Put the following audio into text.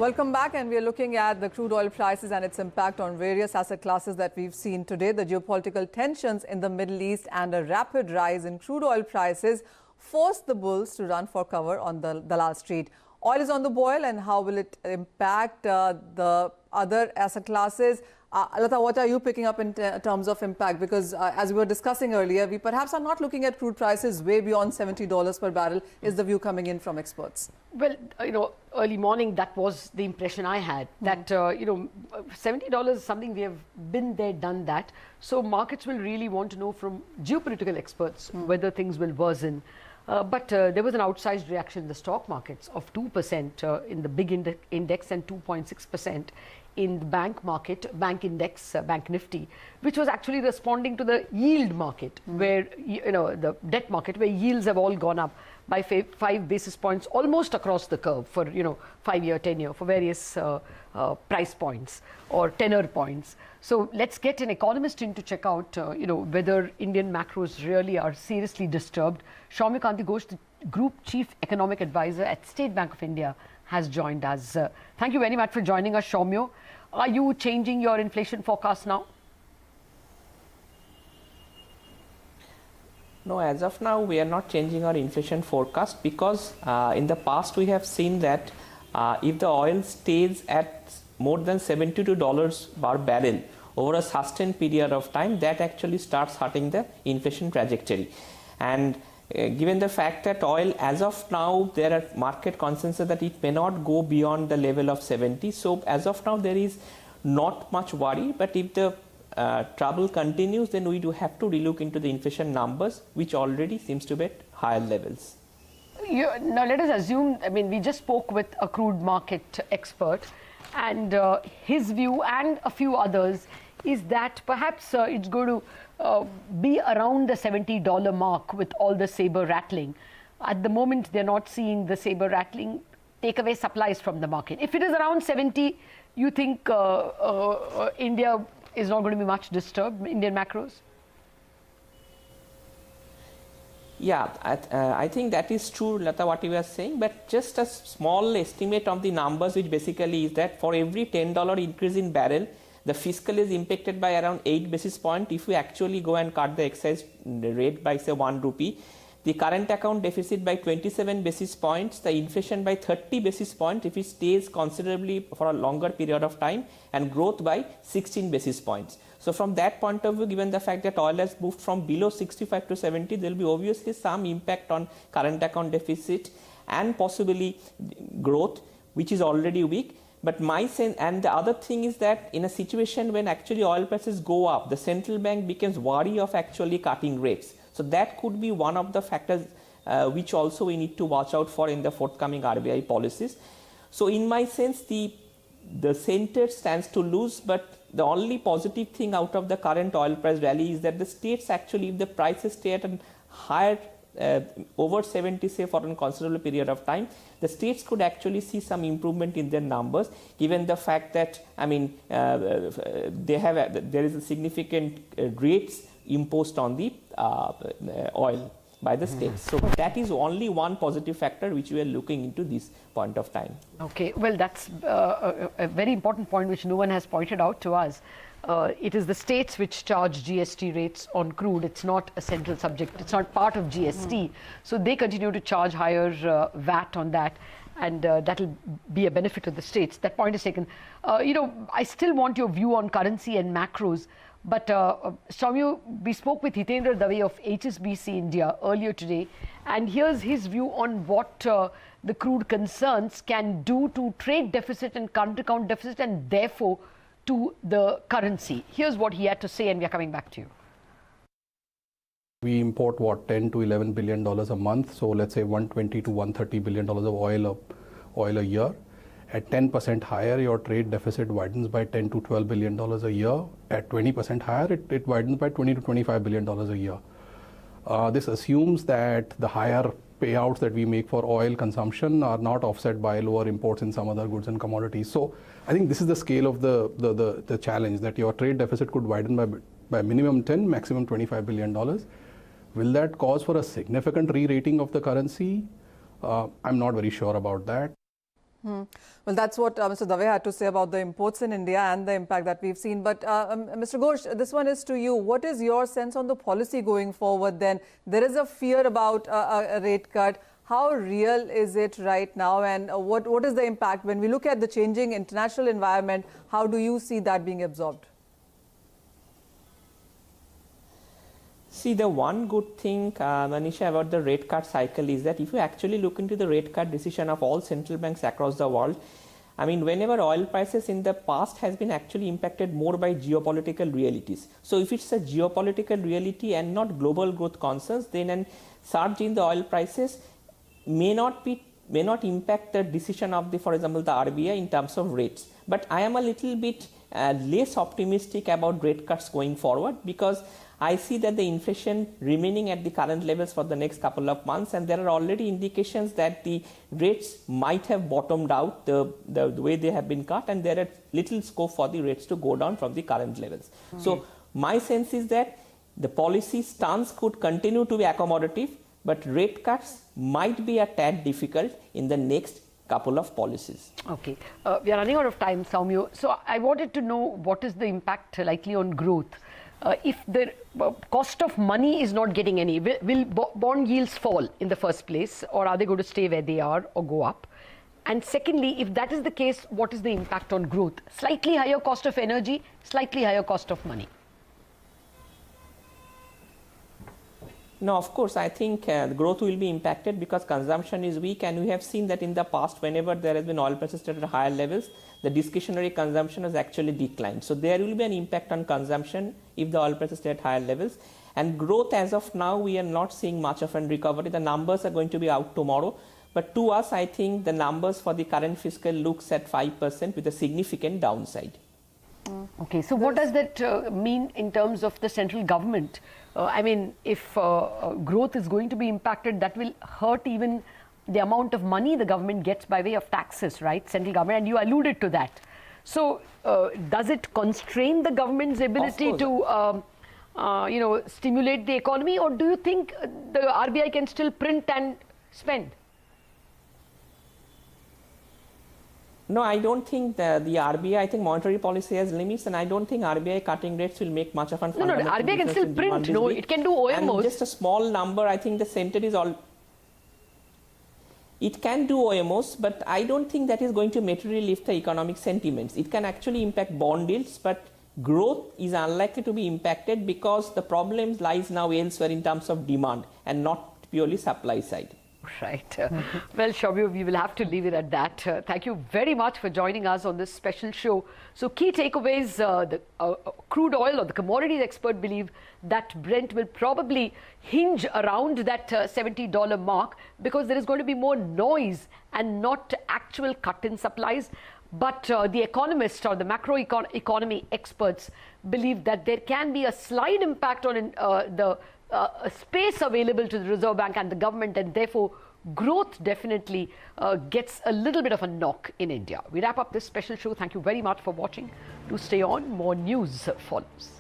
Welcome back, and we are looking at the crude oil prices and its impact on various asset classes that we've seen today. The geopolitical tensions in the Middle East and a rapid rise in crude oil prices forced the bulls to run for cover on the Dalal Street. Oil is on the boil, and how will it impact the other asset classes? Latha, what are you picking up in terms of impact? Because as we were discussing earlier, we perhaps are not looking at crude prices way beyond $70 per barrel, is the view coming in from experts. Well, early morning, that was the impression I had, that, $70 is something we have been there, done that. So markets will really want to know from geopolitical experts whether things will worsen. But there was an outsized reaction in the stock markets of 2% in the big index and 2.6% in the bank market, bank index, Bank Nifty, which was actually responding to the yield market, where, the debt market, where yields have all gone up by 5 basis points almost across the curve for, 5-year, 10-year, for various price points or tenor points. So let's get an economist in to check out, whether Indian macros really are seriously disturbed. Soumya Kanti Ghosh, the Group Chief Economic Advisor at State Bank of India, has joined us. Thank you very much for joining us, Soumya. Are you changing your inflation forecast now? No, as of now, we are not changing our inflation forecast because in the past we have seen that if the oil stays at more than $72 per barrel over a sustained period of time, that actually starts hurting the inflation trajectory. And given the fact that oil, as of now, there are market consensus that it may not go beyond the level of 70. So as of now, there is not much worry. But if the trouble continues, then we do have to relook into the inflation numbers, which already seems to be at higher levels. Now let us assume, we just spoke with a crude market expert, and his view and a few others is that perhaps it's going to be around the $70 mark with all the saber rattling. At the moment, they're not seeing the saber rattling take away supplies from the market. If it is around 70, you think India is not going to be much disturbed, Indian macros? Yeah, I think that is true, Latha, what you are saying, but just a small estimate of the numbers, which basically is that for every $10 increase in barrel, the fiscal is impacted by around 8 basis points. If we actually go and cut the excise rate by say 1 rupee, the current account deficit by 27 basis points, the inflation by 30 basis points if it stays considerably for a longer period of time, and growth by 16 basis points. So from that point of view, given the fact that oil has moved from below 65 to 70, there will be obviously some impact on current account deficit and possibly growth, which is already weak. But my sense, and the other thing is that in a situation when actually oil prices go up, the central bank becomes wary of actually cutting rates. So that could be one of the factors which also we need to watch out for in the forthcoming RBI policies. So in my sense, the center stands to lose, but the only positive thing out of the current oil price rally is that the states actually, if the prices stay at a higher over 70, say, for a considerable period of time, the states could actually see some improvement in their numbers, given the fact that there is a significant rates imposed on the oil by the states. So that is only one positive factor which we are looking into this point of time. Okay, well, that's a very important point which no one has pointed out to us. It is the states which charge GST rates on crude. It's not a central subject. It's not part of GST. So they continue to charge higher VAT on that, and that will be a benefit to the states. That point is taken. I still want your view on currency and macros. But Soumya, we spoke with Hitendra Dave of HSBC India earlier today, and here's his view on what the crude concerns can do to trade deficit and current account deficit, and therefore to the currency. Here's what he had to say, and we are coming back to you. We import what, $10 to $11 billion a month, so let's say $120 to $130 billion of oil a year. At 10% higher, your trade deficit widens by $10 to $12 billion a year. At 20% higher, it widens by $20 to $25 billion a year. This assumes that the higher payouts that we make for oil consumption are not offset by lower imports in some other goods and commodities. So I think this is the scale of the challenge, that your trade deficit could widen by minimum 10, maximum $25 billion. Will that cause for a significant re-rating of the currency? I'm not very sure about that. Well, that's what Mr. Dave had to say about the imports in India and the impact that we've seen. But Mr. Ghosh, this one is to you. What is your sense on the policy going forward then? There is a fear about a rate cut. How real is it right now, and what is the impact? When we look at the changing international environment, how do you see that being absorbed? See, the one good thing, Manisha, about the rate cut cycle is that if you actually look into the rate cut decision of all central banks across the world, I mean, whenever oil prices in the past has been actually impacted more by geopolitical realities. So if it's a geopolitical reality and not global growth concerns, then a surge in the oil prices may not impact the decision of for example, the RBI in terms of rates. But I am a little bit less optimistic about rate cuts going forward, because I see that the inflation remaining at the current levels for the next couple of months, and there are already indications that the rates might have bottomed out the way they have been cut, and there are little scope for the rates to go down from the current levels. So my sense is that the policy stance could continue to be accommodative, but rate cuts might be a tad difficult in the next couple of policies. Okay, we are running out of time, Soumya. So I wanted to know, what is the impact likely on growth? If the cost of money is not getting any, will bond yields fall in the first place, or are they going to stay where they are or go up? And secondly, if that is the case, what is the impact on growth? Slightly higher cost of energy, slightly higher cost of money. No, of course, I think growth will be impacted because consumption is weak, and we have seen that in the past, whenever there has been oil prices at higher levels, the discretionary consumption has actually declined. So there will be an impact on consumption if the oil prices stay at higher levels. And growth, as of now, we are not seeing much of a recovery. The numbers are going to be out tomorrow. But to us, I think the numbers for the current fiscal looks at 5% with a significant downside. Okay, so what does that mean in terms of the central government? I mean, if growth is going to be impacted, that will hurt even the amount of money the government gets by way of taxes, right? Central government, and you alluded to that. So does it constrain the government's ability to, stimulate the economy, or do you think the RBI can still print and spend? No, I don't think the RBI, I think monetary policy has limits, and I don't think RBI cutting rates will make much of a fundamental No, RBI can still print. No, it can do OMOs. And just a small number, I think the center is all. It can do OMOs, but I don't think that is going to materially lift the economic sentiments. It can actually impact bond yields, but growth is unlikely to be impacted because the problem lies now elsewhere in terms of demand and not purely supply side. Right. Well, Soumya, we will have to leave it at that. Thank you very much for joining us on this special show. So key takeaways, the crude oil or the commodities expert believe that Brent will probably hinge around that $70 mark because there is going to be more noise and not actual cut in supplies. But the economists or the macroeconomy experts believe that there can be a slight impact on the space available to the Reserve Bank and the government, and therefore growth definitely gets a little bit of a knock in India. We wrap up this special show. Thank you very much for watching. Do stay on. More news follows.